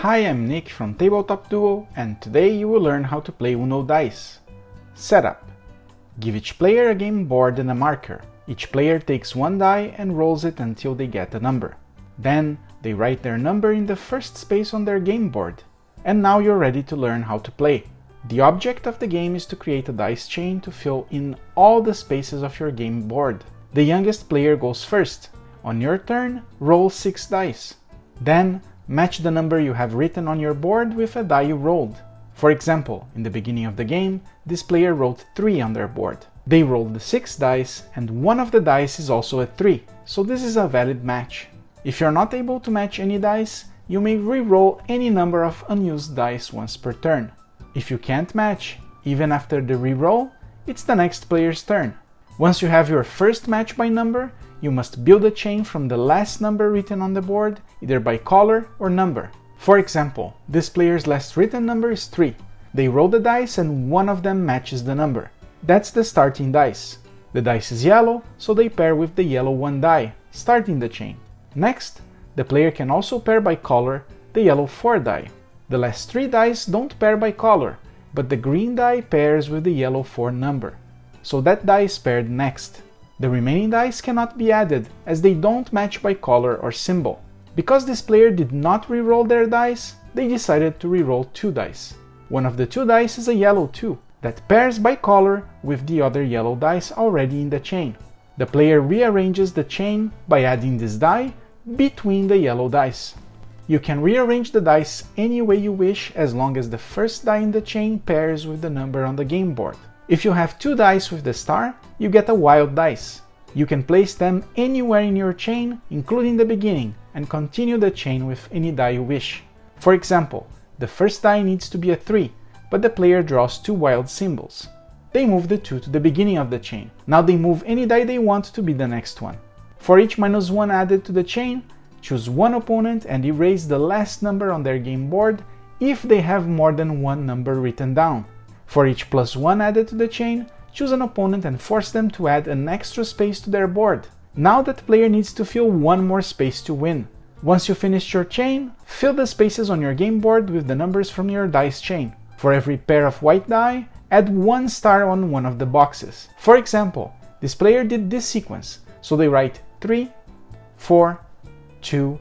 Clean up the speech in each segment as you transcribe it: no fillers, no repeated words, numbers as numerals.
Hi, I'm Nick from Tabletop Duo, and today you will learn how to play Uno dice. Setup. Give each player a game board and a marker. Each player takes one die and rolls it until they get a number. Then, they write their number in the first space on their game board. And now you're ready to learn how to play. The object of the game is to create a dice chain to fill in all the spaces of your game board. The youngest player goes first. On your turn, roll 6 dice. Then, match the number you have written on your board with a die you rolled. For example, in the beginning of the game, this player wrote 3 on their board. They rolled the 6 dice, and one of the dice is also a 3, so this is a valid match. If you're not able to match any dice, you may re-roll any number of unused dice once per turn. If you can't match, even after the re-roll, it's the next player's turn. Once you have your first match by number, you must build a chain from the last number written on the board, either by color or number. For example, this player's last written number is 3. They roll the dice and one of them matches the number. That's the starting dice. The dice is yellow, so they pair with the yellow 1 die, starting the chain. Next, the player can also pair by color the yellow 4 die. The last 3 dice don't pair by color, but the green die pairs with the yellow 4 number. So that die is paired next. The remaining dice cannot be added, as they don't match by color or symbol. Because this player did not re-roll their dice, they decided to re-roll 2 dice. One of the 2 dice is a yellow 2, that pairs by color with the other yellow dice already in the chain. The player rearranges the chain by adding this die between the yellow dice. You can rearrange the dice any way you wish as long as the first die in the chain pairs with the number on the game board. If you have 2 dice with the star, you get a wild dice. You can place them anywhere in your chain, including the beginning, and continue the chain with any die you wish. For example, the first die needs to be a 3, but the player draws 2 wild symbols. They move the 2 to the beginning of the chain. Now they move any die they want to be the next one. For each -1 added to the chain, choose one opponent and erase the last number on their game board if they have more than one number written down. For each +1 added to the chain, choose an opponent and force them to add an extra space to their board. Now that player needs to fill one more space to win. Once you finish your chain, fill the spaces on your game board with the numbers from your dice chain. For every pair of white die, add 1 star on one of the boxes. For example, this player did this sequence, so they write 3, 4, 2,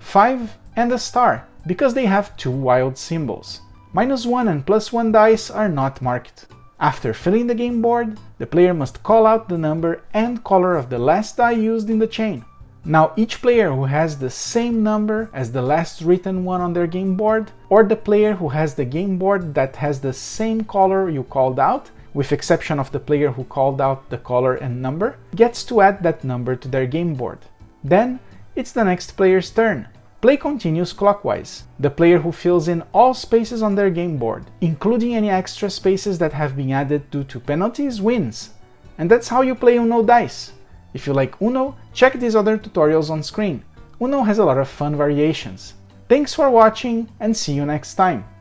5, and a star, because they have 2 wild symbols. -1 and +1 dice are not marked. After filling the game board, the player must call out the number and color of the last die used in the chain. Now each player who has the same number as the last written one on their game board, or the player who has the game board that has the same color you called out, with exception of the player who called out the color and number, gets to add that number to their game board. Then, it's the next player's turn. Play continues clockwise. The player who fills in all spaces on their game board, including any extra spaces that have been added due to penalties, wins. And that's how you play Uno dice. If you like Uno, check these other tutorials on screen. Uno has a lot of fun variations. Thanks for watching and see you next time!